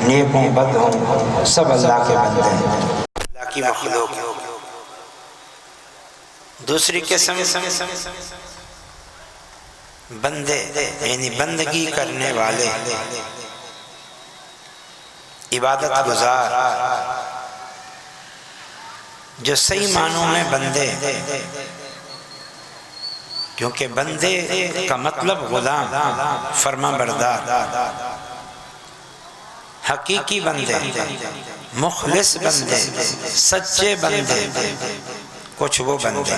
نیک ہوں بد ہوں سب اللہ کے بندے ہیں، اللہ کی مخلوق ہے۔ دوسری قسم بندے یعنی بندگی کرنے والے، عبادت گزار، جو صحیح معنوں میں بندے، کیونکہ بندے کا مطلب غلام، فرما بردار، حقیقی بندے، مخلص بندے، سچے بندے، کچھ وہ بندے۔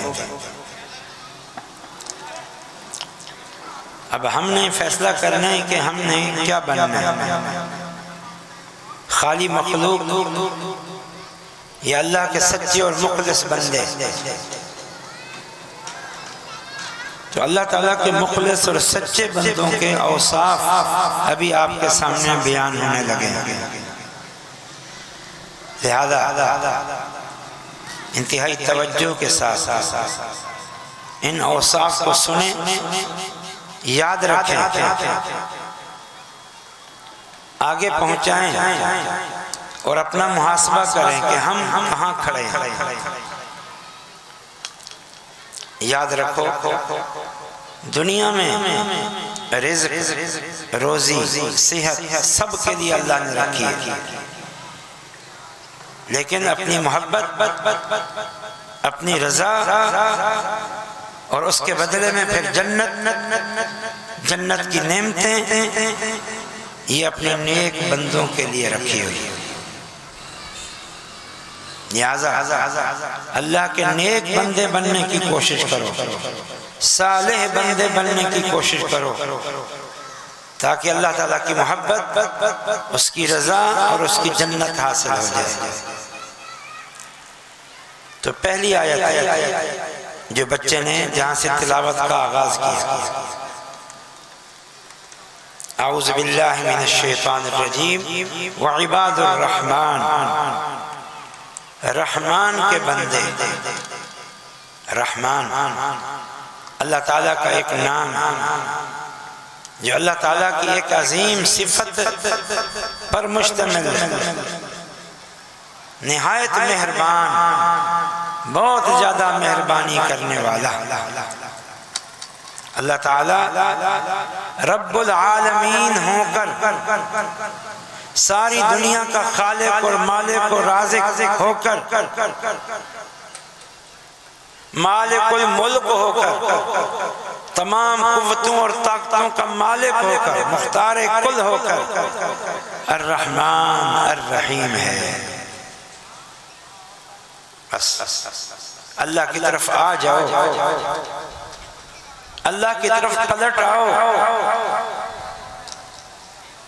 اب ہم نے فیصلہ کرنا ہے کہ ہم نے کیا بننا ہے، خالی مخلوق یا اللہ کے سچے اور مخلص بندے۔ تو اللہ تعالیٰ کے مخلص اور سچے بندوں کے اوصاف ابھی آپ کے سامنے بیان ہونے لگے ہیں، لہذا انتہائی توجہ کے ساتھ ان اوصاف کو سنیں، یاد رکھیں، آگے پہنچائیں اور اپنا محاسبہ کریں کہ ہم کہاں کھڑے ہیں۔ یاد رکھو دنیا میں رزق، روزی، صحت سب کے لیے اللہ نے رکھی ہے، لیکن اپنی محبت، اپنی رضا اور اس کے بدلے میں پھر جنت کی نعمتیں یہ اپنے نیک بندوں کے لیے رکھی ہوئی۔ لہذا اللہ کے نیک بندے بننے کی کوشش کرو، صالح بندے بننے کی کوشش کرو، تاکہ اللہ تعالیٰ کی محبت، اس کی رضا اور اس کی جنت حاصل ہو جائے۔ تو پہلی آیت جو بچے نے جہاں سے تلاوت کا آغاز کیا، اعوذ باللہ من الشیطان الرجیم وعباد الرحمن، رحمان کے بندے، رحمان اللہ تعالیٰ کا ایک نام جو اللہ تعالیٰ کی ایک عظیم صفت پر مشتمل ہے، نہایت مہربان، بہت زیادہ مہربانی کرنے والا۔ اللہ تعالیٰ رب العالمین ہو کر، ساری دنیا کا خالق اور مالک اور رازق ہو کر، مالک الملک ہو کر، تمام قوتوں اور طاقتوں کا مالک ہو کر، مختار کل ہو کر الرحمن الرحیم ہے۔ بس اللہ کی طرف آ جاؤ، اللہ کی طرف پلٹ آؤ،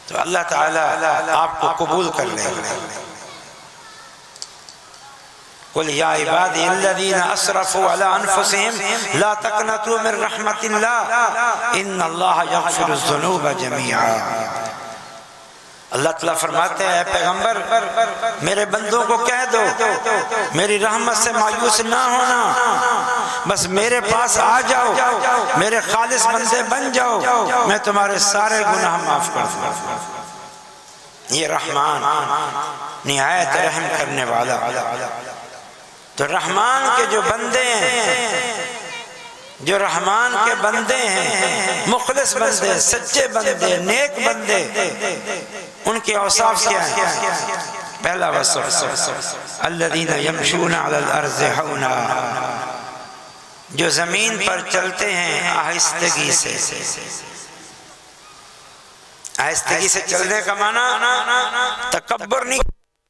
تو اللہ تعالیٰ آپ کو قبول کر لے گا۔ قل یا عبادی الذین اسرفوا علی انفسهم لا تقنطوا من رحمت اللہ ان اللہ یغفر الذنوب جمیعا۔ اللہ تعالیٰ فرماتے ہیں اے پیغمبر میرے بندوں کو کہہ دو میری رحمت سے مایوس نہ ہونا، بس میرے پاس آ جاؤ، میرے خالص بندے بن جاؤ، میں تمہارے سارے گناہ معاف کر دوں۔ یہ رحمان نہایت رحم کرنے والا۔ تو رحمان کے جو بندے ہیں، جو رحمان کے بندے ہیں، مخلص بندے، سچے بندے، نیک بندے، ان کے اوصاف کیا ہیں؟ پہلا وصف الذین یمشون علی الارض ہونا، جو زمین پر چلتے ہیں آہستگی سے۔ آہستگی سے چلنے کا معنی تکبر نہیں۔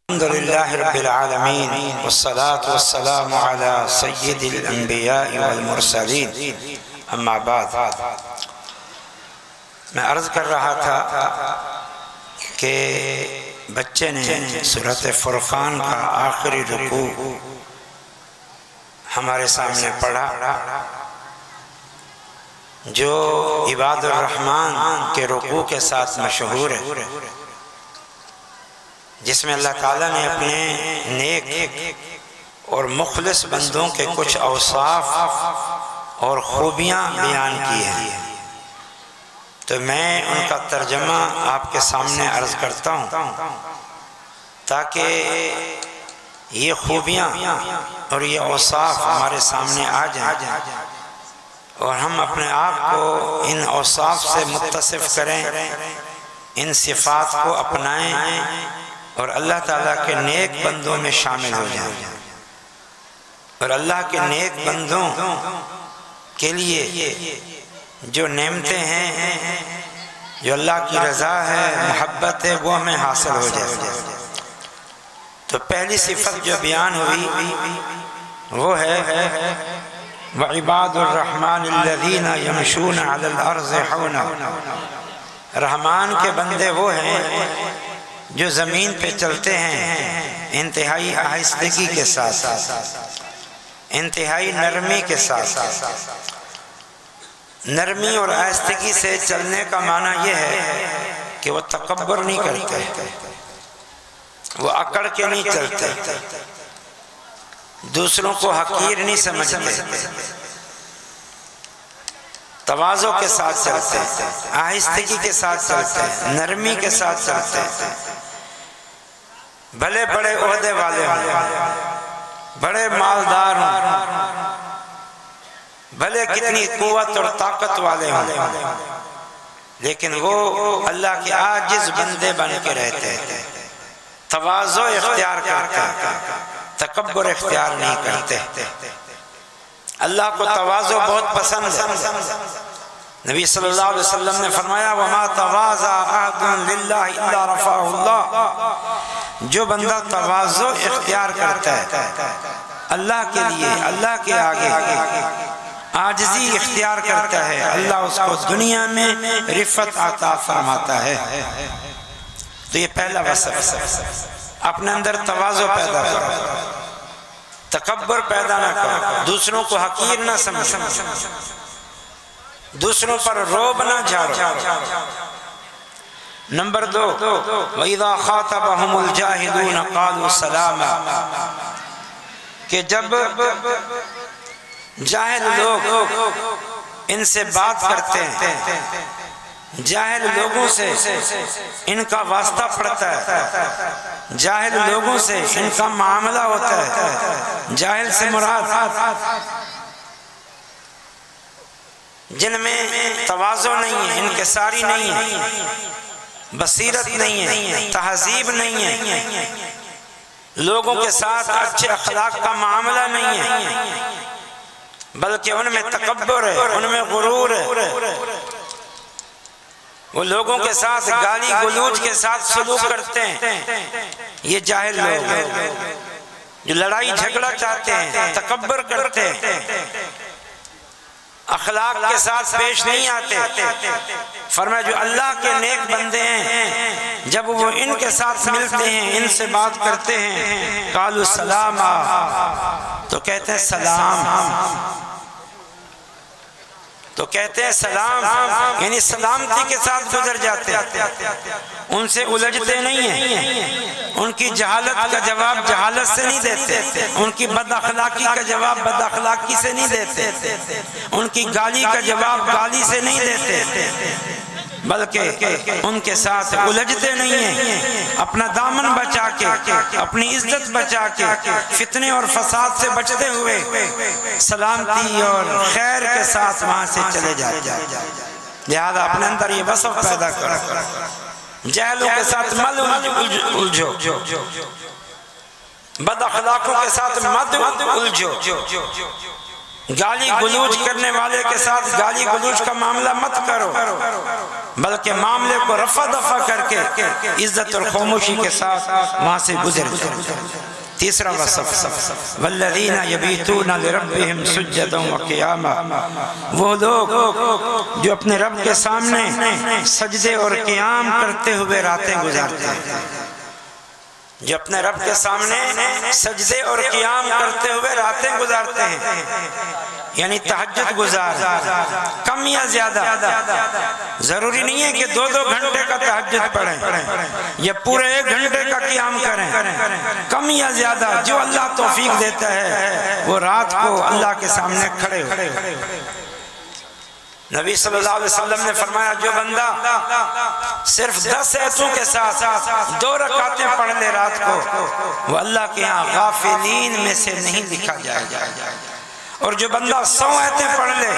الحمدللہ رب العالمین والصلاة والسلام علی سید الانبیاء والمرسلین، اما بعد۔ میں عرض کر رہا تھا کہ بچے نے سورۃ فرقان کا آخری رکوع ہمارے سامنے پڑھا، جو عباد الرحمن کے رکوع کے ساتھ مشہور ہے، جس میں اللہ تعالیٰ نے اپنے نیک اور مخلص بندوں کے کچھ اوصاف اور خوبیاں بیان کی ہیں۔ تو میں ان کا ترجمہ آپ کے سامنے عرض کرتا ہوں تاکہ یہ خوبیاں اور یہ اوصاف ہمارے سامنے آ جائیں اور ہم اپنے آپ کو ان اوصاف سے متصف کریں، ان صفات کو اپنائیں اور اللہ تعالیٰ کے نیک بندوں میں شامل ہو جائیں۔ اور اللہ کے نیک بندوں کے لیے جو نعمتیں ہیں، جو اللہ کی رضا ہے، محبت ہے، وہ ہمیں حاصل ہو جائے۔ تو پہلی صفت جو بیان ہوئی وہ ہے وَعِبَادُ الرَّحْمَنِ الَّذِينَ يَمْشُونَ عَلَى الْأَرْضِ حَوْنًا، رحمان کے بندے وہ ہیں جو زمین پہ چلتے ہیں انتہائی آہستگی کے ساتھ، انتہائی نرمی کے ساتھ۔ نرمی اور آہستگی سے چلنے کا معنی یہ ہے کہ وہ تکبر نہیں کرتے، وہ اکڑ کے نہیں چلتے، دوسروں کو حقیر نہیں سمجھتے، تواضع کے ساتھ چلتے، آہستگی کے ساتھ چلتے، نرمی کے ساتھ چلتے، بھلے بڑے عہدے والے ہوں، بڑے مالدار ہوں، بھلے کتنی قوت اور طاقت والے ہوں، لیکن وہ اللہ کے عاجز بندے بن کے رہتے ہیں، تواضع اختیار کرتے، تکبر اختیار نہیں کرتے۔ اللہ کو تواضع بہت پسند ہے۔ نبی صلی اللہ علیہ وسلم نے فرمایا وَمَا تَوَاضَعَ أَحَدٌ لِلَّهِ إِلَّا رَفَعَهُ اللَّهُ، جو بندہ تواضع اختیار کرتا ہے اللہ کے لیے، اللہ کے آگے عاجزی اختیار کرتا ہے، اللہ اس کو دنیا میں رفعت عطا فرماتا ہے۔ تو یہ پہلا وصف، اپنے اندر تواضع پیدا کرو، تکبر پیدا نہ کرو، دوسروں کو حقیر نہ سمجھو، دوسروں پر روب نہ جھاڑو۔ نمبر 2 وَإِذَا خَاطَبَهُمُ الْجَاهِلُونَ قَالُوا سَلَامًا، کہ جب جاہل لوگ ان سے بات کرتے ہیں، جاہل لوگوں سے ان کا واسطہ پڑتا ہے، جاہل لوگوں سے ان کا معاملہ ہوتا ہے، جاہل سے مراد جن میں تواضع نہیں ہے، انکساری نہیں ہے، بصیرت نہیں ہے، تہذیب نہیں ہے، لوگوں کے ساتھ اچھے اخلاق کا معاملہ نہیں ہے، بلکہ ان میں تکبر ہے، ان میں غرور ہے، وہ لوگوں کے ساتھ گالی گلوچ کے ساتھ سلوک کرتے ہیں۔ یہ جاہل لوگ ہیں جو لڑائی جھگڑا چاہتے ہیں، تکبر کرتے ہیں، اخلاق کے ساتھ پیش نہیں آتے۔ فرمایا جو اللہ کے نیک بندے ہیں جب وہ ان کے ساتھ ملتے ہیں، ان سے بات کرتے ہیں، قالوا سلاما، تو کہتے ہیں سلام، تو کہتے ہیں سلام، یعنی سلامتی کے ساتھ گزر جاتے ہیں، ان سے الجھتے نہیں ہیں، ان کی جہالت کا جواب جہالت سے نہیں دیتے، ان کی بد اخلاقی کا جواب بد اخلاقی سے نہیں دیتے، ان کی گالی کا جواب گالی سے نہیں دیتے، بلکہ ان کے ساتھ الجھتے نہیں ہیں، اپنا دامن بچا کے، اپنی عزت بچا کے، فتنے اور فساد سے بچتے ہوئے سلامتی اور خیر کے ساتھ وہاں سے چلے جاتے ہیں۔ لہذا اپنے اندر یہ وصف پیدا کرو، جہلوں کے ساتھ مت الجھو، بد اخلاقوں کے ساتھ مت الجھو، گالی گلوچ کرنے والے کے ساتھ گالی گلوچ کا معاملہ مت کرو، بلکہ معاملے کو رفع دفع کر کے عزت اور خاموشی کے ساتھ وہاں سے گزر جاؤ۔ تیسرا وصف والذین یبیتون لربہم سجدا وقیاما، وہ لوگ جو اپنے رب کے سامنے سجدے اور قیام کرتے ہوئے راتیں گزارتے ہیں، جو اپنے رب کے سامنے سجدے اور قیام کرتے ہوئے راتیں گزارتے ہیں، یعنی تہجد گزار، کم یا زیادہ، ضروری نہیں ہے کہ 2-2 گھنٹے کا تہجد پڑھیں یا پورے 1 گھنٹے کا قیام کریں، کم یا زیادہ جو اللہ توفیق دیتا ہے وہ رات کو اللہ کے سامنے کھڑے ہو۔ نبی صلی اللہ علیہ وسلم نے فرمایا جو بندہ صرف 10 ایتوں کے ساتھ 2 رکعتیں پڑھ لے رات کو، وہ اللہ کے ہاں غافلین میں سے نہیں لکھا جائے گا۔ اور جو بندہ 100 ایتیں پڑھ لے،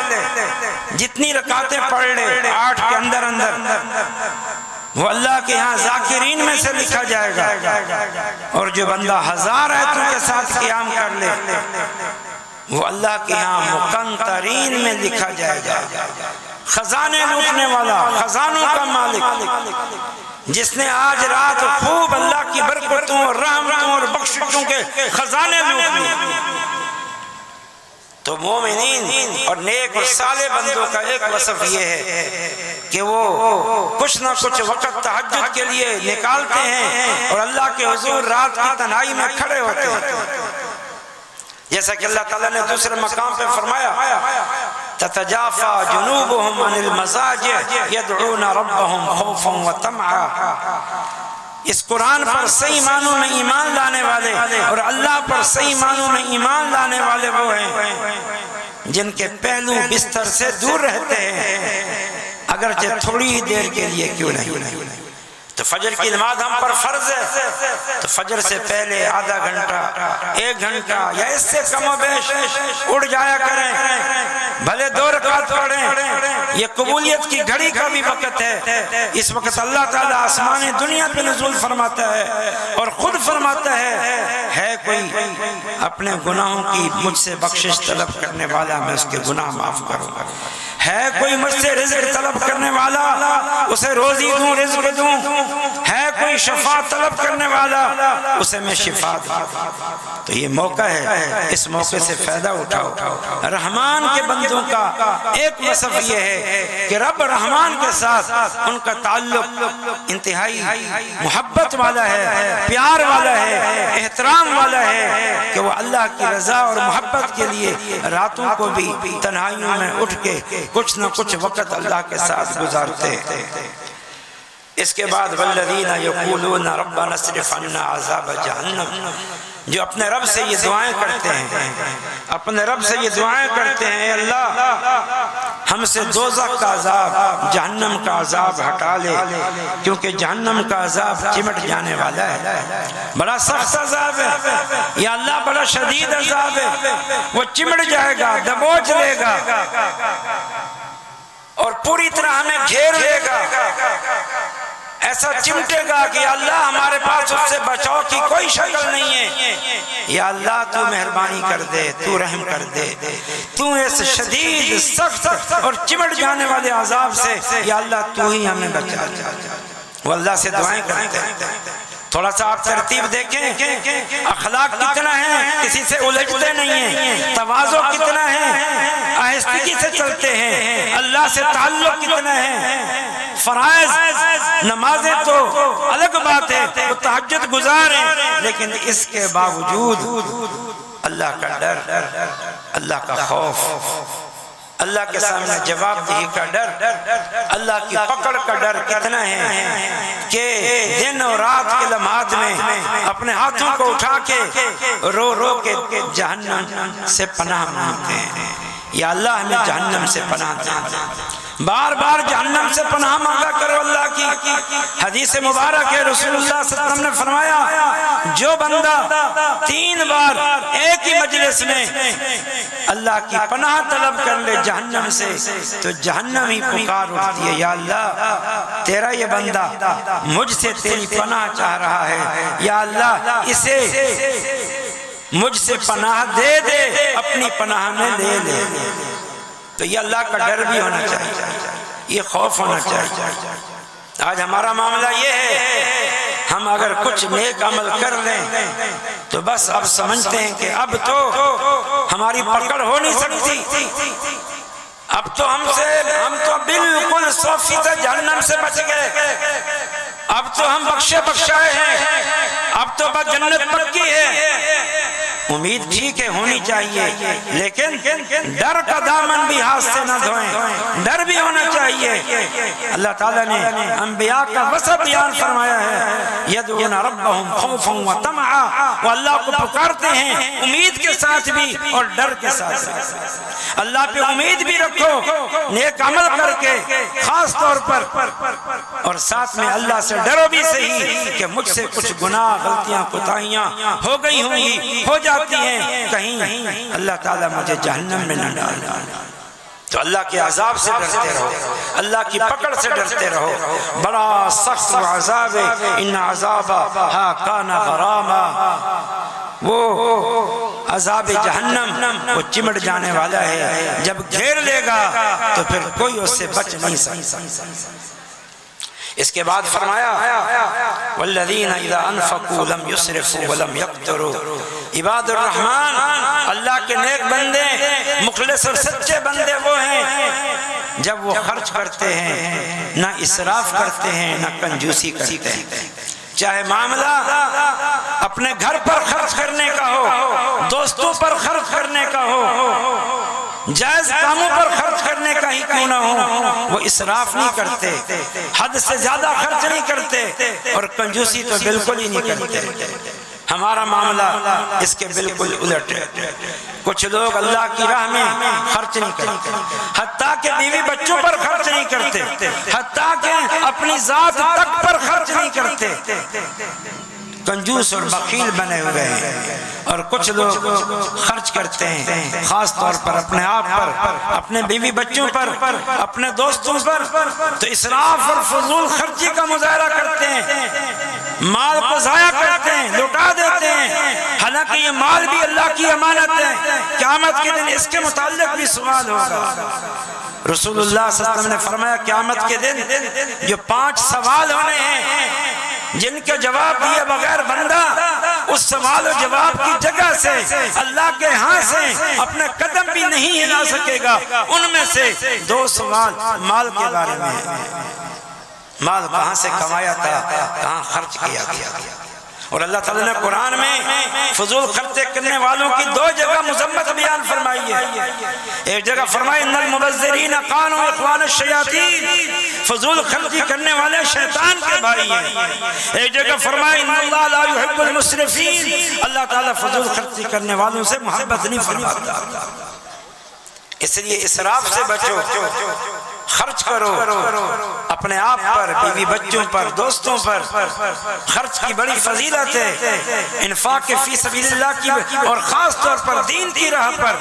جتنی رکعتیں پڑھ لے 8 کے اندر وہ اللہ کے ہاں ذاکرین میں سے لکھا جائے گا۔ اور جو بندہ 1000 ایتوں کے ساتھ قیام کر لے، وہ اللہ کے ہاں مقنطرین میں لکھا جائے گا۔ خزانے لوٹنے والا، خزانوں کا مالک، جس نے آج رات خوب اللہ کی برکتوں اور رحمتوں اور بخششوں کے خزانے لوٹ لیے۔ تو مومنین اور نیک اور صالح بندوں کا ایک وصف یہ ہے کہ وہ کچھ نہ کچھ وقت تہجد کے لیے نکالتے ہیں اور اللہ کے حضور رات کی تنہائی میں کھڑے ہوتے ہیں، جیسا کہ اللہ تعالیٰ نے دوسرے مقام پہ فرمایا تتجافى جنوبهم عن المضاجع يدعون ربهم خوفا وطمعا۔ اس قرآن پر صحیح معنوں میں ایمان لانے والے اور اللہ پر صحیح معنوں میں ایمان لانے والے وہ ہیں جن کے پہلو بستر سے دور رہتے ہیں، اگرچہ تھوڑی دیر کے لیے کیوں نہیں۔ تو فجر کی نماز ہم پر فرض ہے، تو فجر سے پہلے آدھا گھنٹہ 1 گھنٹہ یا اس سے کم و بیش اڑ جایا کریں، بھلے 2 رکعت پڑھیں۔ یہ قبولیت کی گھڑی کا بھی وقت ہے، اس وقت اللہ تعالیٰ آسمان دنیا پہ نزول فرماتا ہے اور خود فرماتا ہے کوئی اپنے گناہوں کی مجھ سے بخشش طلب کرنے والا، میں اس کے گناہ معاف کروں گا۔ ہے کوئی مجھ سے رزق طلب کرنے والا، اسے روزی دوں، رزق دوں۔ ہے کوئی شفا طلب کرنے والا، اسے میں شفا دوں۔ تو یہ موقع ہے، اس موقع سے فائدہ اٹھاؤ۔ رحمان کے بندوں کا ایک وصف یہ ہے کہ رب رحمان کے ساتھ ان کا تعلق انتہائی محبت والا ہے، پیار والا ہے، احترام والا ہے کہ وہ اللہ کی رضا اور محبت کے لیے راتوں کو بھی تنہائیوں میں اٹھ کے کچھ نہ کچھ وقت اللہ کے ساتھ گزارتے ہیں۔ اس کے بعد والذین یقولون ربنا اصرف عنا عذاب جہنم، جو اپنے رب سے یہ دعائیں کرتے ہیں، اپنے رب سے یہ دعائیں کرتے ہیں اے اللہ ہم سے دوزخ کا عذاب، جہنم کا عذاب ہٹا لے، کیونکہ جہنم کا عذاب چمٹ جانے والا ہے، بڑا سخت عذاب ہے یا اللہ، بڑا شدید عذاب ہے، وہ چمٹ جائے گا، دبوچ لے گا اور پوری طرح ہمیں گھیر لے گا، ایسا چمٹے گا کہ اللہ ہمارے پاس اس سے بچاؤ کی کوئی شکل نہیں ہے۔ یا اللہ تو مہربانی کر دے، تو رحم کر دے، تو اس شدید سخت اور چمٹ جانے والے عذاب سے یا اللہ تو ہی ہمیں بچا دے۔ وہ اللہ سے دعائیں کرتے ہیں۔ تھوڑا سا آپ ترتیب دیکھیں، اخلاق کتنا ہے، کسی سے الجھتے نہیں ہیں، تواضع کتنا ہے، آہستگی سے چلتے ہیں، اللہ سے تعلق کتنا ہے، فرائض نمازیں تو الگ بات ہے، وہ تہجد گزار ہیں، لیکن اس کے باوجود اللہ کا ڈر، اللہ کا خوف، اللہ کے سامنے جواب دہی کا ڈر، اللہ کی پکڑ کا ڈر کتنا ہے کہ دن اور رات کے لمحات میں اپنے ہاتھوں کو اٹھا کے رو رو کے جہنم سے پناہ مانگتے ہیں۔ یا اللہ ہمیں جہنم سے پناہ دے، بار بار جہنم سے پناہ مانگا کرو اللہ کی۔ حدیث مبارک ہے، رسول اللہ صلی اللہ علیہ وسلم نے فرمایا جو بندہ 3 بار ایک ہی مجلس میں اللہ کی پناہ طلب کر لے جہنم سے، تو جہنم ہی پکار اٹھتی ہے یا اللہ تیرا یہ بندہ مجھ سے تیری پناہ چاہ رہا ہے، یا اللہ اسے مجھ سے پناہ دے دے، اپنی پناہ میں لے لے۔ تو یہ اللہ کا ڈر بھی ہونا چاہیے، یہ خوف ہونا چاہیے۔ آج ہمارا معاملہ یہ ہے، ہم اگر کچھ نیک عمل کر لیں تو بس اب سمجھتے ہیں کہ اب تو ہماری پکڑ ہو نہیں سکتی، اب تو ہم تو بالکل 100% جہنم سے بچ گئے، اب تو ہم بخشے بخشائے ہیں، اب تو بس جنت پکی ہے۔ امید ٹھیک ہے ہونی چاہیے، لیکن ڈر کا دامن بھی ہاتھ سے نہ دھوئیں، ڈر بھی ہونا چاہیے۔ اللہ تعالیٰ نے انبیاء کا وصف بیان فرمایا ہے، یدعون ربهم خوفا وطمعا، وہ اللہ کو پکارتے ہیں امید کے ساتھ بھی اور ڈر کے ساتھ۔ اللہ پہ امید بھی رکھو نیک عمل کر کے خاص طور پر، اور ساتھ میں اللہ سے ڈرو بھی صحیح کہ مجھ سے کچھ گناہ غلطیاں کوتاہیاں ہو گئی ہوں گی، ہو جاتی ہیں، کہیں اللہ تعالیٰ مجھے جہنم میں نہ ڈال۔ تو اللہ کے عذاب سے ڈرتے رہو، اللہ کی پکڑ سے ڈرتے رہو۔ بڑا سخت عذاب ہے، ان عذابہا کان غراما، وہ عذاب جہنم وہ چمٹ جانے والا ہے، جب گھیر لے گا تو پھر کوئی اس سے بچ نہیں سکتا۔ اس کے بعد فرمایا والذین اذا انفقوا لم یسرفوا ولم یقتروا، عباد الرحمن اللہ کے نیک بندے، مخلص اور سچے بندے وہ ہیں جب وہ خرچ کرتے ہیں نہ اسراف کرتے ہیں نہ کنجوسی کرتے ہیں، چاہے معاملہ اپنے گھر پر خرچ کرنے کا ہو، دوستوں پر خرچ کرنے کا ہو، جائز کاموں پر خرچ کرنے کا ہی کیوں نہ ہو، وہ اسراف نہیں کرتے، حد سے زیادہ خرچ نہیں کرتے، اور کنجوسی تو بالکل ہی نہیں کرتے۔ ہمارا معاملہ اس کے بالکل الٹ ہے، کچھ لوگ اللہ کی راہ میں خرچ نہیں کرتے، حتیٰ کہ بیوی بچوں پر خرچ نہیں کرتے، حتیٰ کہ اپنی ذات تک پر خرچ نہیں کرتے، کنجوس اور بخیل بنے ہوئے ہیں۔ اور کچھ لوگ خرچ کرتے ہیں خاص طور پر اپنے آپ پر، اپنے بیوی بچوں پر، اپنے دوستوں پر، تو اسراف اور فضول خرچی کا مظاہرہ کرتے ہیں، مال کو ضائع کرتے ہیں، لٹا دیتے ہیں، حالانکہ یہ مال بھی اللہ کی امانت ہے، قیامت کے دن اس کے متعلق بھی سوال ہوگا۔ رسول اللہ صلی اللہ علیہ وسلم نے فرمایا قیامت کے دن جو 5 سوال ہونے ہیں جن کے جواب دیے بغیر بندہ اس سوال و جواب کی جگہ سے اللہ کے ہاں سے اپنے قدم بھی نہیں ہلا سکے گا۔ ان میں سے 2 سوال مال کے بارے میں ہے، مال کہاں سے کمایا تھا، کہاں خرچ کیا گیا۔ اور اللہ تعالیٰ نے قرآن میں فضول خرچے کرنے والوں کی 2 جگہ مذمت بیان فرمائی ہے۔ ایک جگہ فرمائی ان المبذرین کانوا اخوان الشیاطین، فضول خرچی کرنے والے شیطان کے بھائی ہیں۔ ایک جگہ فرمائی ان اللہ لا يحب المسرفین، اللہ تعالیٰ فضول خرچی کرنے والوں سے محبت نہیں فرماتا۔ اس لیے اسراف سے بچو، خرچ کرو اپنے آپ پر، بیوی بچوں پر، دوستوں پر۔ خرچ کی بڑی فضیلت ہے، انفاق فی سبیل اللہ کی، اور خاص طور پر دین کی راہ پر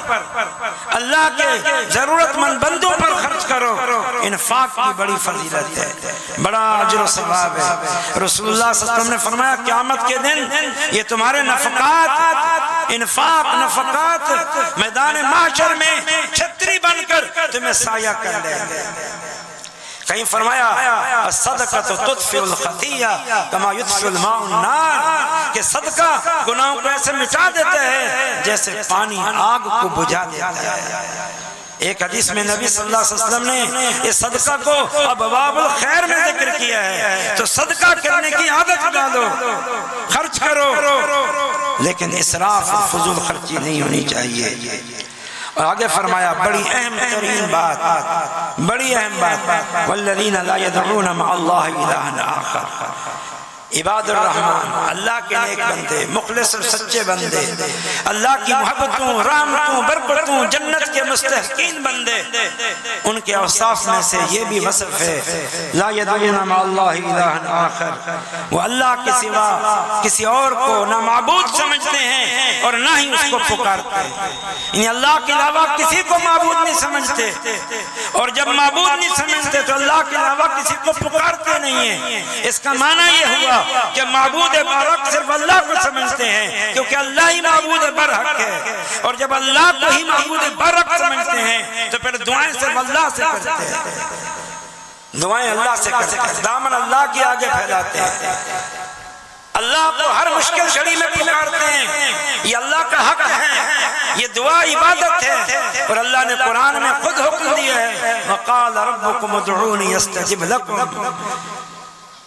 اللہ کے ضرورت مند بندوں پر خرچ کرو، انفاق کی بڑی فضیلت ہے، بڑا اجر و ثواب ہے۔ رسول اللہ صلی اللہ علیہ وسلم نے فرمایا قیامت کے دن یہ تمہارے نفقات، انفاق، نفقات میدان محشر میں چھتری بن کر تمہیں سایہ کر لیں گے۔ کہیں فرمایا الصدقہ تطفئ الخطیہ کما یطفئ الماء النار، کہ صدقہ گناہوں کو ایسے مٹا دیتا ہے جیسے پانی آگ کو بجھا دیتا ہے۔ ایک حدیث میں نبی صلی اللہ علیہ وسلم نے اس صدقہ کو ابواب الخیر میں ذکر کیا ہے۔ تو صدقہ کرنے کی عادت ڈالو، خرچ کرو، لیکن اسراف اور فضول خرچی نہیں ہونی چاہیے۔ اور آگے فرمایا بڑی اہم ترین بات، بڑی اہم بات، والذین لا يدعون مع اللہ الہا آخر، عباد الرحمن اللہ کے نیک بندے، مخلص اور سچے بندے، اللہ کی محبتوں، رحمتوں، برکتوں، جنت کے مستحقین بندے، ان کے اوصاف میں سے یہ بھی وصف ہے لا يدعون مع اللہ الہا آخر، وہ اللہ کے سوا کسی اور کو نہ معبود سمجھتے ہیں اور نہ ہی اس کو پکارتے ہیں، یعنی اللہ کے علاوہ کسی کو معبود نہیں سمجھتے، اور جب معبود نہیں سمجھتے تو اللہ کے علاوہ کسی کو پکارتے نہیں ہیں۔ اس کا معنی یہ ہوا کہ معبود برحق صرف اللہ کو سمجھتے ہیں، کیونکہ اللہ ہی معبود برحق ہے، اور جب اللہ کو ہی معبود برحق سمجھتے ہیں تو پھر دعائیں صرف اللہ سے کرتے ہیں، دعائیں اللہ سے کرتے ہیں، دامن اللہ کے آگے پھیلاتے ہیں، اللہ کو ہر مشکل گھڑی میں پکارتے ہیں، یہ اللہ کا حق ہے، یہ دعا عبادت ہے۔ اور اللہ نے قرآن میں خود حکم دیا ہے وَقَالَ رَبُّكُمُ ادْعُونِي يَسْتَجِبْ لَكُمْ،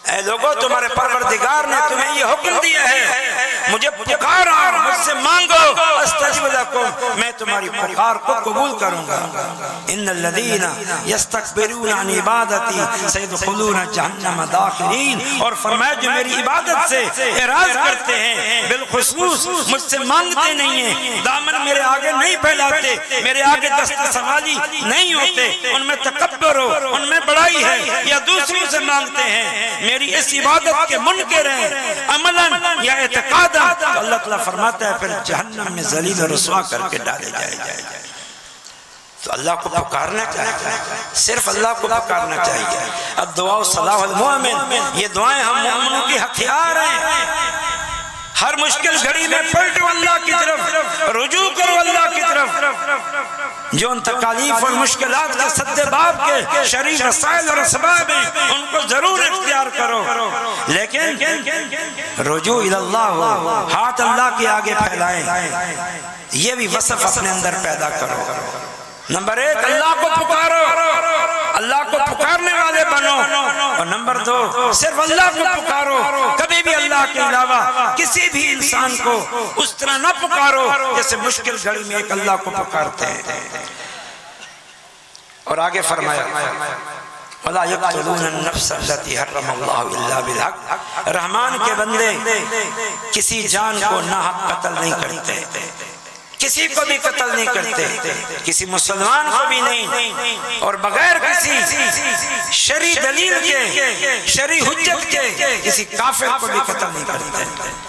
اے لوگو تمہارے پروردگار نے تمہیں یہ حکم دیا ہے مجھے پکارو، مجھ سے مانگو، استجب لکم، میں تمہاری پکار کو قبول کروں گا۔ ان الذین یستکبرون عن عبادتی سیدخلون جہنم داخرین، اور فرمایا جو میری عبادت سے اعراض کرتے ہیں، بالخصوص مجھ سے مانگتے نہیں ہیں، دامن میرے آگے نہیں پھیلاتے، میرے آگے دست سوالی نہیں ہوتے، ان میں تکبر ہو، ان میں بڑائی ہے، یا دوسروں سے مانگتے ہیں، میری اس عبادت کے منکر ہیں عملاً یا اعتقاداً، تو اللہ تعالیٰ فرماتا ہے پھر جہنم میں ذلیل و رسوا کر کے ڈالے جائے۔ تو اللہ کو پکارنا چاہیے، صرف اللہ کو پکارنا چاہیے۔ اب دعا صلاح المؤمن، یہ دعائیں ہم مومنوں کی ہتھیار ہیں۔ ہر مشکل گھڑی میں پلٹو اللہ کی طرف، رجوع کرو اللہ کی طرف، جو ان تکالیف اور مشکلات کے سد باب کے شرعی وسائل اور اسباب ہیں ان کو ضرور اختیار کرو، لیکن رجوع اللہ ہو، ہاتھ اللہ کے آگے پھیلائیں، یہ بھی وصف اپنے اندر پیدا کرو۔ نمبر ایک، اللہ کو پکارو، اللہ کو پکارنے والے بنو، اور نمبر دو، صرف اللہ کو پکارو، کبھی بھی اللہ کے علاوہ کسی بھی انسان کو اس طرح نہ پکارو جیسے مشکل گھڑی میں ایک اللہ کو پکارتے ہیں۔ اور آگے فرمایا وَلَا يَقْتُلُونَ النَّفْسَ الَّتِي حَرَّمَ اللَّهُ إِلَّا بِالْحَقِّ، رحمان کے بندے کسی جان کو ناحق قتل نہیں کرتے، کسی کو بھی قتل نہیں کرتے، کسی مسلمان کو بھی نہیں، اور بغیر کسی شرعی دلیل کے، شرعی حجت کے کسی کافر کو بھی قتل نہیں کرتے۔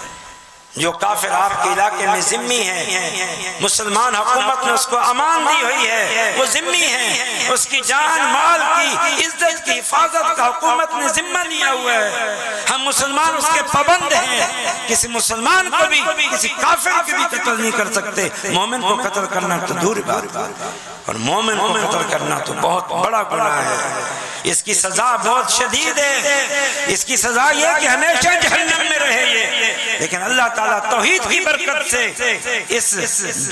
جو کافر آپ کے علاقے میں ذمہ ہے، مسلمان حکومت نے اس کو امان دی ہوئی ہے، وہ ذمہ ہے، اس کی جان مال کی عزت کی حفاظت کا حکومت نے ذمہ لیا ہوا ہے، ہم مسلمان اس کے پابند ہیں، کسی مسلمان کو بھی کسی کافر کو بھی قتل نہیں کر سکتے۔ مومن کو قتل کرنا تو دور بات ہے، اور مومن کو قتل کرنا تو بہت بڑا گناہ ہے، اس کی سزا بہت شدید ہے، اس کی سزا یہ کہ ہمیشہ جہنم میں رہے یہ، لیکن اللہ تعالیٰ توحید کی برکت سے اس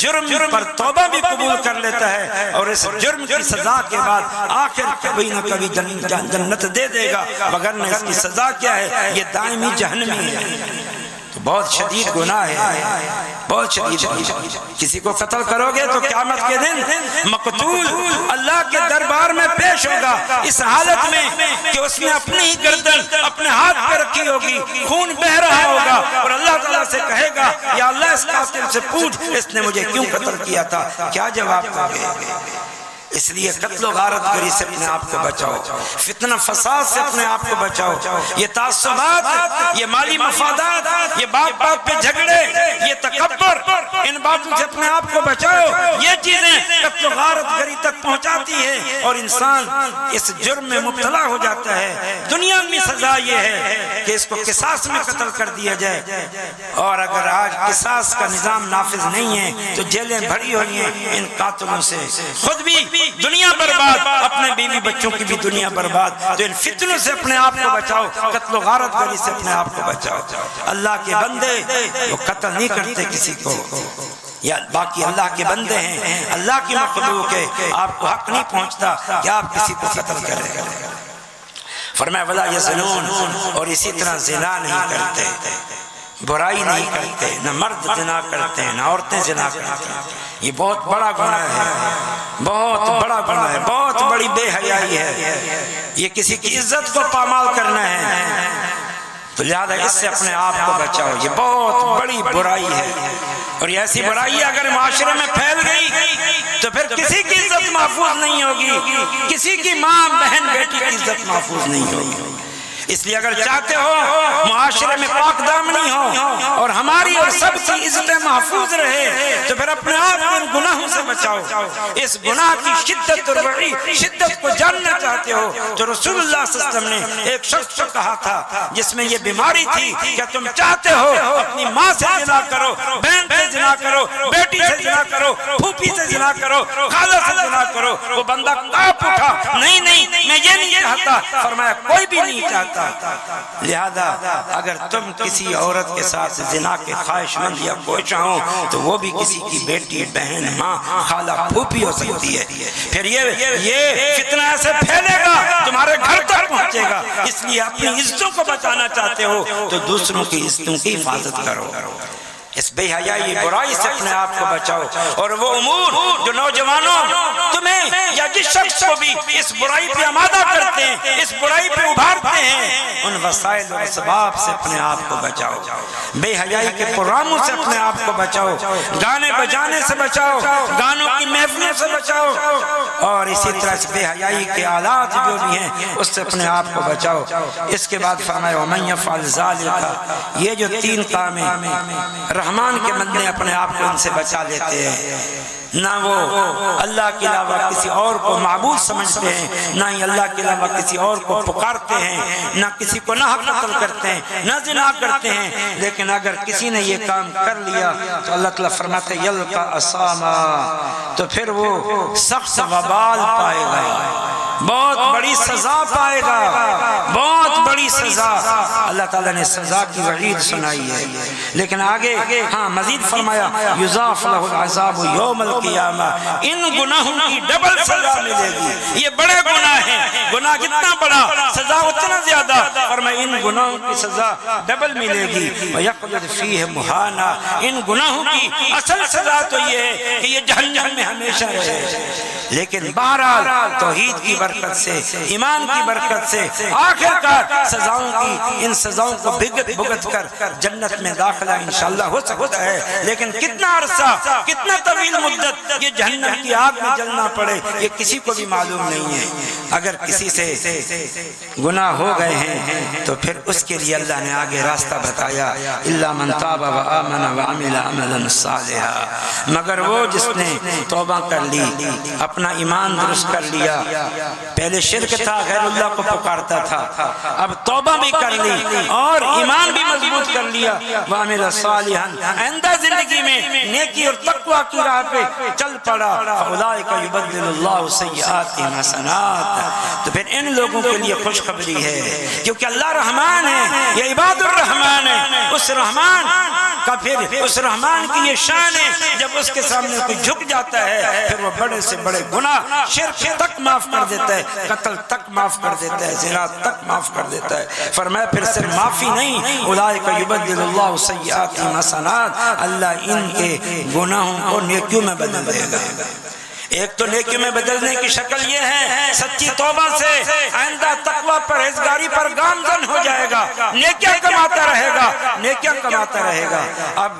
جرم پر توبہ بھی قبول کر لیتا ہے، اور اس جرم کی سزا کے بعد آخر کبھی نہ کبھی جنت دے دے گا، وگرنہ اس کی سزا کیا ہے، یہ دائمی جہنمی ہے۔ تو بہت شدید گناہ ہے، بہت شدید گناہ۔ کسی کو قتل کرو گے تو قیامت کے دن مقتول اللہ کے دربار میں پیش ہوگا اس حالت میں کہ اس نے اپنی ہی گردن اپنے ہاتھ پہ رکھی ہوگی، خون بہ رہا ہوگا، اور اللہ تعالیٰ سے کہے گا یا اللہ اس قاتل سے پوچھ اس نے مجھے کیوں قتل کیا تھا، کیا جواب دو گے؟ اس لیے قتل و غارت گری سے اپنے آپ کو بچاؤ، فتنہ فساد سے اپنے آپ کو بچاؤ، یہ تعصبات، یہ مالی مفادات، یہ باپ باپ پہ جھگڑے، یہ تکبر، ان باتوں سے اپنے آپ کو بچاؤ۔ یہ چیزیں قتل و غارت گری تک پہنچاتی ہیں اور انسان اس جرم میں مبتلا ہو جاتا ہے۔ دنیا میں سزا یہ ہے کہ اس کو قصاص میں قتل کر دیا جائے، اور اگر آج قصاص کا نظام نافذ نہیں ہے تو جیلیں بھری ہوئی ہیں ان قاتلوں سے، خود بھی دنیا برباد، اپنے بیوی بچوں کی بھی دنیا برباد۔ تو ان فتنوں سے اپنے آپ کو بچاؤ، قتل و غارت گری سے اپنے آپ کو بچاؤ۔ اللہ کے بندے وہ قتل نہیں کرتے کسی کو، یا باقی اللہ کے بندے ہیں، اللہ کی مخلوق ہے، آپ کو حق نہیں پہنچتا کہ آپ کسی کو قتل کریں۔ فرمایا وَلَا يَزْنُونَ، اور اسی طرح زنا نہیں کرتے، برائی نہیں کرتے، نہ مرد زنا کرتے ہیں نہ عورتیں زنا کرتے ہیں۔ یہ بہت بڑا گناہ ہے، بہت بڑا گناہ ہے، بہت بڑی بے حیائی ہے، یہ کسی کی عزت کو پامال کرنا ہے، تو لہذا اس سے اپنے آپ کو بچاؤ، یہ بہت بڑی برائی ہے، اور یہ ایسی برائی اگر معاشرے میں پھیل گئی تو پھر کسی کی عزت محفوظ نہیں ہوگی، کسی کی ماں بہن بیٹی کی عزت محفوظ نہیں ہوگی۔ اس لیے اگر چاہتے ہو معاشرے میں پاک دامنی ہو اور ہماری اور سب کی عزتیں محفوظ رہے تو پھر اپنے آپ کو ان گناہوں سے بچاؤ۔ اس گناہ کی شدت اور بڑی شدت کو جاننا چاہتے ہو تو رسول اللہ صلی اللہ علیہ وسلم نے ایک شخص کو کہا تھا جس میں یہ بیماری تھی کہ تم چاہتے ہو اپنی ماں سے زنا کرو، بہن سے زنا زنا کرو، بیٹی سے زنا کرو، پھوپھی سے زنا کرو، خالہ سے زنا کرو، وہ بندہ کانپ اٹھا، نہیں نہیں میں یہ نہیں چاہتا، فرمایا کوئی بھی نہیں چاہتا۔ لہذا اگر تم کسی عورت کے ساتھ زنا کے خواہش مند یا کوشاں ہو تو وہ بھی کسی کی بیٹی، بہن، ماں، خالہ، پھوپھی ہو سکتی ہے۔ پھر یہ فتنہ ایسے پھیلے گا تمہارے گھر تک پہنچے گا۔ اس لیے اپنی عزتوں کو بچانا چاہتے ہو تو دوسروں کی عزتوں کی حفاظت کرو، اس بے حیائی برائی سے اپنے آپ کو بچاؤ۔ اور وہ امور جو نوجوانوں تمہیں یا جس شخص کو بھی اس برائی پہ آمادہ کرتے ہیں، اس برائی پہ ابھارتے ہیں، ان وسائل اور اسباب سے اپنے آپ کو بچاؤ، بے حیائی کے پروگراموں سے اپنے آپ کو بچاؤ، گانے بجانے سے بچاؤ، گانوں کی محفلوں سے بچاؤ، اور اسی طرح سے بے حیائی کے آلات جو بھی ہیں اس سے اپنے آپ کو بچاؤ۔ اس کے بعد فرمایا وَمَن يَفْعَلْ ذَلِكَ، یہ جو تین کام ہیں رحمان کے بندے اپنے آپ کو ان سے بچا لیتے ہیں، نہ وہ اللہ کے علاوہ کسی اور کو معبود سمجھتے ہیں، نہ ہی اللہ کے علاوہ کسی اور کو پکارتے ہیں، نہ کسی کو ناحق قتل کرتے ہیں، نہ زنا کرتے ہیں۔ لیکن اگر کسی نے یہ کام کر لیا تو اللہ تعالیٰ فرماتے یلقا اساما، تو پھر وہ سخت وبال پائے گا، بہت بڑی سزا پائے گا، بہت بڑی سزا۔ اللہ تعالیٰ نے سزا کی وعید سنائی ہے، لیکن آگے ہاں مزید فرمایا یضاف لہ العذاب یوم القیامہ، ان گناہوں کی ڈبل سزا ملے گی۔ یہ بڑے گناہ ہیں، گناہ جتنا بڑا سزا اتنا زیادہ، فرمایا ان گناہوں کی سزا ڈبل ملے گی۔ وَيَقْعُدْ فِيهِ مُهَانًا، ان گناہوں کی اصل سزا تو یہ ہے کہ یہ جہنم میں ہمیشہ رہے۔ لیکن بہرحال توحید کی برکت سے، ایمان کی برکت سے آخرکار سزاؤں کی ان سزاؤں کو بھگت کر جنت میں داخلہ انشاءاللہ ہو سکتا ہے۔ لیکن کتنا عرصہ، کتنا طویل مدت یہ جہنم کی آگ میں جلنا پڑے یہ کسی کو بھی معلوم نہیں ہے۔ اگر کسی سے گناہ ہو گئے ہیں تو پھر اس کے لیے اللہ نے آگے راستہ بتایا الا من تاب وآمن وعمل عملا صالحا، مگر وہ جس نے توبہ کر لی، اپنا ایمان درست کر لیا، پہلے شرک تھا، غیر اللہ کو پکارتا تھا، اب توبہ بھی کر لی اور ایمان بھی مضبوط کر لیا، وعمل صالحا، آئندہ زندگی میں نیکی اور تقوی کی راہ پہ چل پڑا، فاولئک یبدل اللہ سیئاتہم حسنات، تو پھر ان لوگوں کے لیے خوشخبری ہے، کیونکہ اللہ رحمان ہے، یہ عباد الرحمان ہے، اس رحمان کا پھر اس رحمان کی یہ شان ہے، جب اس کے سامنے کوئی جھک جاتا ہے پھر وہ بڑے سے بڑے گناہ، شرک تک معاف کر دیتا ہے، قتل تک معاف کر دیتا ہے، زنا تک معاف کر دیتا ہے۔ فرمایا پھر صرف معافی نہیں، اولئک یبدل اللہ سیئاتہم حسنات، اللہ ان کے گناہوں کو نیکیوں میں بدل دے گا۔ ایک تو نیکیوں میں بدلنے کی شکل یہ ہے سچی توبہ سے آئندہ تقوی پرہیزگاری پر گامزن ہو جائے گا، نیکیاں کماتا رہے گا، نیکیاں کماتا رہے گا۔ اب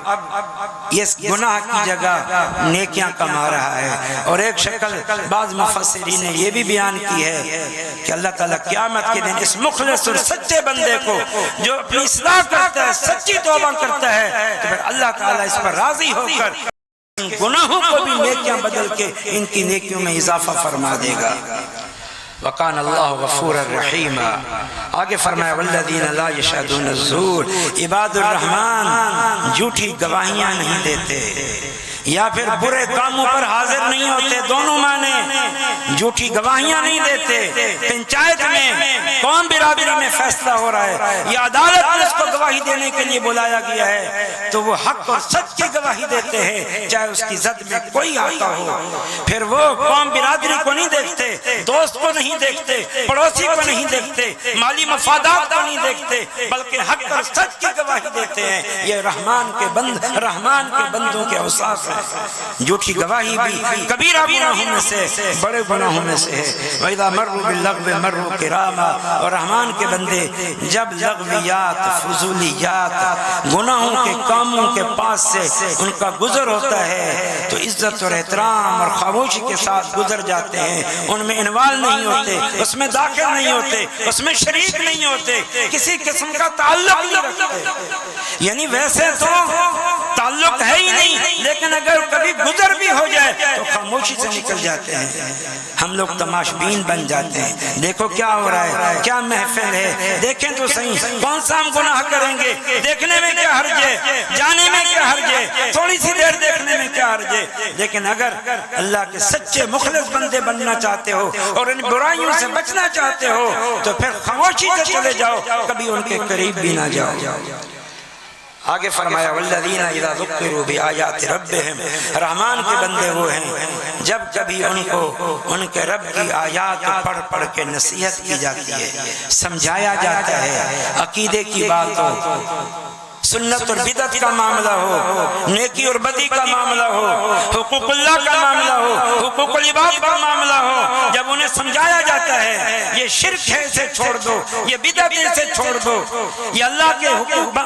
یہ گناہ کی جگہ نیکیاں کما رہا ہے۔ اور ایک شکل بعض مفسرین نے یہ بھی بیان کی ہے کہ اللہ تعالیٰ قیامت کے دن اس مخلص اور سچے بندے کو جو اپنی اصلاح کرتا ہے، سچی توبہ کرتا ہے، تو پھر اللہ تعالیٰ اس پر راضی ہو کر گناہوں کو بھی نیکیاں بدل کے ان کی نیکیوں میں اضافہ فرما دے گا۔ وَقَانَ اللَّهُ غَفُورًا رَحِيمًا، آگے فرمایا وَالَّذِينَ لَا يَشْهَدُونَ الزُّورَ، عباد الرحمن جھوٹی گواہیاں نہیں دیتے یا پھر برے کاموں پر حاضر نہیں ہوتے، دونوں معنی، جھوٹی گواہیاں نہیں دیتے۔ پنچایت میں قوم برادری میں فیصلہ ہو رہا ہے یا عدالت میں اس کو گواہی دینے کے لیے بلایا گیا ہے تو وہ حق اور سچ کی گواہی دیتے ہیں، چاہے اس کی زد میں کوئی آتا ہو۔ پھر وہ قوم برادری کو نہیں دیکھتے، دوست کو نہیں دیکھتے، پڑوسی کو نہیں دیکھتے، مالی مفادات کو نہیں دیکھتے، بلکہ حق اور سچ کی گواہی دیتے ہیں۔ یہ رحمان کے بندوں کے اوصاف ہیں۔ جھوٹی گواہی بھی کبیرہ گناہوں میں سے، بڑے گناہوں میں سے ہے۔ وَإِذَا مَرُّوا بِاللَّغْوِ مَرُّوا كِرَامًا، اور رحمان کے بندے جب لغویات، فضولیات، گناہوں کے کاموں کے پاس سے ان کا گزر ہوتا ہے تو عزت اور احترام اور خاموشی کے ساتھ گزر جاتے ہیں، ان میں انوال نہیں ہوتے، اس میں داخل نہیں ہوتے، اس میں شریک نہیں ہوتے، کسی قسم کا تعلق نہیں رکھتے۔ یعنی ویسے تو تعلق ہے ہی نہیں، لیکن اگر کبھی گزر بھی ہو جائے تو خاموشی سے نکل جاتے ہیں۔ ہم لوگ تماشبین بن جاتے ہیں، دیکھو کیا ہو رہا ہے، کیا محفل ہے، دیکھیں تو صحیح کون سا ہم گناہ کریں گے، دیکھنے میں کیا حرج ہے، جانے میں کیا حرج ہے، تھوڑی سی دیر دیکھنے میں کیا حرج ہے، لیکن اگر اللہ کے سچے مخلص بندے بننا چاہتے ہو اور ان برائیوں سے بچنا چاہتے ہو تو پھر خاموشی سے چلے جاؤ، کبھی ان کے قریب بھی نہ جاؤ۔ آگے فرمایا والذین اذا ذکروا بآیات ربہم، رحمان کے بندے وہ ہیں جب کبھی ان کو ان کے رب کی آیات پڑھ پڑھ کے نصیحت کی جاتی ہے، سمجھایا جاتا ہے، عقیدے کی بات ہو، سنت اور بدعت کا معاملہ ہو، نیکی اور بدی کا معاملہ ہو، حقوق اللہ کا معاملہ ہو، حقوق العباد کا معاملہ ہو، جب انہیں سمجھایا جاتا ہے یہ شرک ہے اسے چھوڑ دو، یہ بدعت ہے اسے چھوڑ دو، یہ اللہ کے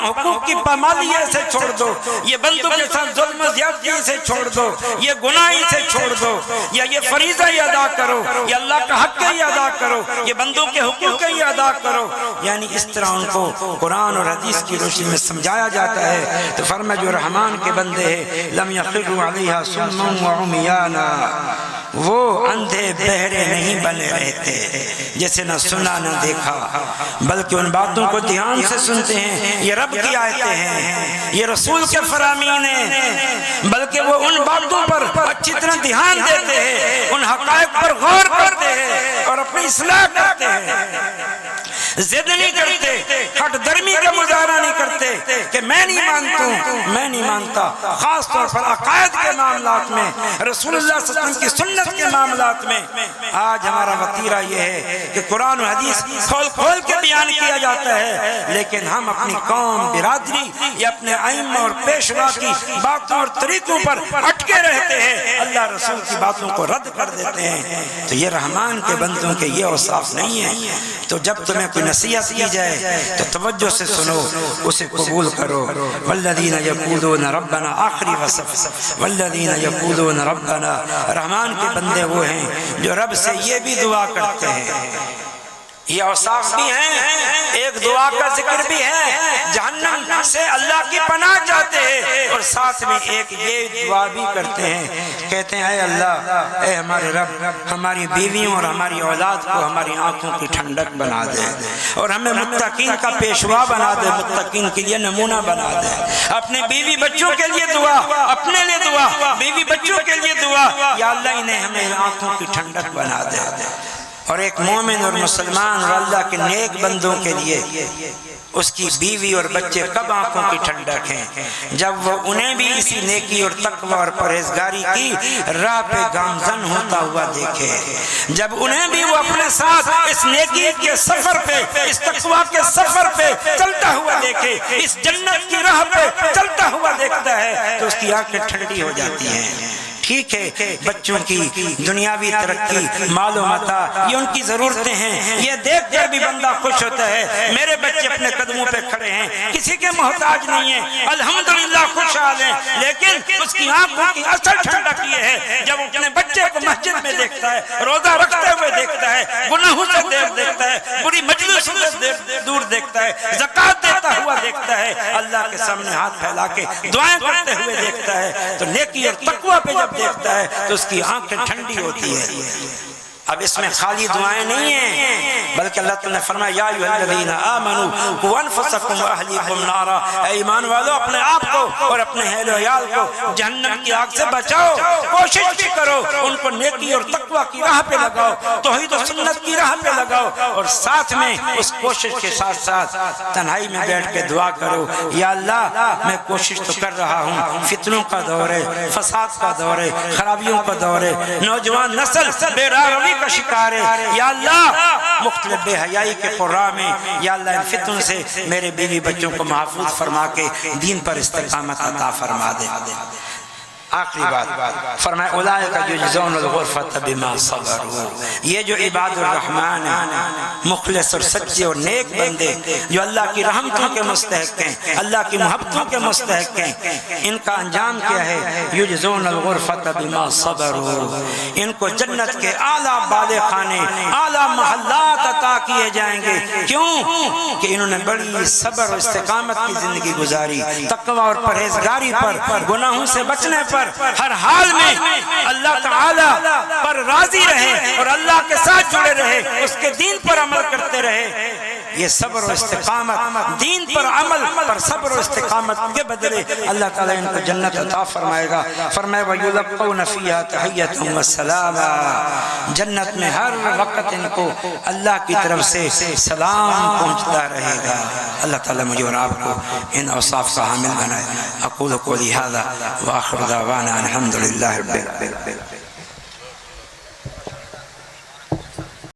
حقوق کی پامالی ہے اسے چھوڑ دو، یہ بندوں کے ساتھ ظلم و زیادتی ہے اسے چھوڑ دو، یہ گناہ اسے چھوڑ دو، یا یہ فریضہ ہی ادا کرو، یہ اللہ کا حق ہی ادا کرو، یہ بندوں کے حقوق ہی ادا کرو، یعنی اس طرح ان کو قرآن اور حدیث کی روشنی میں سمجھایا جاتا ہے تو فرمایا جو رحمان کے بندے ہیں لم یخروا علیہا صما وعمیانا، وہ اندھے بہرے نہیں بنے رہتے جیسے نہ سنا نہ دیکھا، بلکہ ان باتوں کو دھیان سے سنتے ہیں، یہ رب کی آیتیں ہیں، یہ رسول کے فرامین ہیں، بلکہ وہ ان باتوں پر اچھی طرح دھیان دیتے ہیں، ان حقائق پر غور کرتے ہیں اور اپنی اصلاح کرتے ہیں، ضد نہیں کرتے، ہٹ درمی کا مظاہرہ نہیں کرتے کہ میں نہیں مانتا ہوں، میں نہیں مانتا، خاص طور پر عقائد کے معاملات میں، رسول اللہ صلی اللہ علیہ وسلم کی سنت کے معاملات میں۔ آج ہمارا وتیرہ یہ ہے کہ قرآن و حدیث کھول کھول کے بیان کیا جاتا ہے، لیکن ہم اپنی قوم برادری یا اپنے ائمہ اور پیشوا کی باتوں اور طریقوں پر اٹکے رہتے ہیں، اللہ رسول کی باتوں کو رد کر دیتے ہیں، تو یہ رحمان کے بندوں کے یہ اوصاف نہیں ہے۔ تو جب تمہیں کوئی نصیحت کی جائے تو توجہ سے سنو، اسے قبول کرو۔ والذین یقولون ربنا، آخری وصف، والذین یقولون ربنا، رحمان کے بندے وہ ہیں جو رب سے یہ بھی دعا کرتے ہیں، یہ اوصاف بھی ہیں، ایک دعا کا ذکر بھی ہے، جہنم سے اللہ کی پناہ چاہتے ہیں، اور ساتھ میں ایک یہ دعا بھی کرتے ہیں، کہتے ہیں اے اللہ، اے ہمارے رب، ہماری بیویوں اور ہماری اولاد کو ہماری آنکھوں کی ٹھنڈک بنا دے، اور ہمیں متقین کا پیشوا بنا دے، متقین کے لیے نمونہ بنا دے، اپنے بیوی بچوں کے لیے دعا، اپنے لیے دعا، بیوی بچوں کے لیے دعا، یا اللہ انہیں ہمیں آنکھوں کی ٹھنڈک بنا دے۔ اور ایک مومن اور مسلمان اور اللہ کے نیک بندوں کے لیے اس کی بیوی اور بچے کب آنکھوں کی ٹھنڈک ہیں؟ جب وہ انہیں بھی اسی نیکی اور تقوی اور پرہیزگاری کی راہ پہ گامزن ہوتا ہوا دیکھے، جب انہیں بھی وہ اپنے ساتھ اس نیکی کے سفر پہ، اس تقوی کے سفر پہ چلتا ہوا دیکھے، اس جنت کی راہ پہ چلتا ہوا دیکھتا ہے تو اس کی آنکھیں ٹھنڈی ہو جاتی ہیں۔ ٹھیک ہے بچوں کی دنیاوی ترقی، مال و متاع، یہ ان کی ضرورتیں ہیں، یہ دیکھ کر بھی بندہ خوش ہوتا ہے میرے بچے اپنے قدموں پہ کھڑے ہیں، کسی کے محتاج نہیں ہیں، الحمدللہ خوشحال ہیں، لیکن اس کی آنکھوں کی اصل ٹھنڈک یہ ہے جب اپنے بچے کو مسجد میں دیکھتا ہے، روزہ رکھتے ہوئے دیکھتا ہے، گناہوں سے دور دیکھتا ہے، بری مجلسوں سے دور دیکھتا ہے، زکوٰۃ دیتا ہوا دیکھتا ہے، اللہ کے سامنے ہاتھ پھیلا کے دعائیں کرتے ہوئے دیکھتا ہے، تو نیکی اور تقوی پہ جب دیکھتا ہے تو اس کی آنکھیں ٹھنڈی ہوتی ہے۔ اب اس میں خالی دعائیں نہیں ہیں، بلکہ اللہ تعالیٰ نے فرمایا یا ایھا الذین آمنوا قوا انفسکم واہلیکم نارا، اے ایمان والو اپنے آپ کو اور اپنے اہل و عیال کو جہنم کی آگ سے بچاؤ، کوشش بھی کرو ان کو نیکی اور تقوی کی راہ پہ لگاؤ، توحید و سنت کی راہ پہ لگاؤ، اور ساتھ میں اس کوشش کے ساتھ ساتھ تنہائی میں بیٹھ کے دعا کرو یا اللہ میں کوشش تو کر رہا ہوں، فتنوں کا دور ہے، فساد کا دور ہے، خرابیوں کا دور ہے، نوجوان نسل بے راہ روی کا شکار ہے، یا اللہ مختلف بے حیائی کے قرآن میں یا اللہ ان فتن سے میرے بیوی بچوں کو محفوظ فرما کے دین پر استقامت عطا فرما دے۔ آخری بات فرمائے اولئک یجزون الغرفۃ بما صبروا، یہ جو عباد الرحمن ہیں، مخلص اور سچے اور نیک بندے جو اللہ کی رحمتوں کے مستحق ہیں، اللہ کی محبتوں کے مستحق ہیں، ان کا انجام کیا ہے؟ یجزون الغرفۃ بما صبروا، ان کو جنت کے اعلیٰ بالے خانے، اعلیٰ محلات عطا کیے جائیں گے۔ کیوں کہ انہوں نے بڑی صبر اور استقامت کی زندگی گزاری، تقوی اور پرہیزگاری پر، گناہوں سے بچنے پر، ہر حال میں اللہ تعالی پر راضی رہے اور اللہ کے ساتھ جڑے رہے، اس کے دین پر عمل کرتے رہے۔ یہ صبر و استقامت، دین پر عمل پر صبر و استقامت کے بدلے اللہ تعالیٰ ان کو جنت عطا فرمائے گا۔ فرمائے وَيُلَقَّوْنَ فِيهَا تَحِيَّةً وَسَلَامًا، جنت میں ہر وقت ان کو اللہ کی طرف سے سلام پہنچتا رہے گا۔ اللہ تعالیٰ مجھے اور آپ کو ان اوصاف کا حامل بنائے۔ اقول قولی ھذا وآخر دعوانا الحمد للہ رب العالمین۔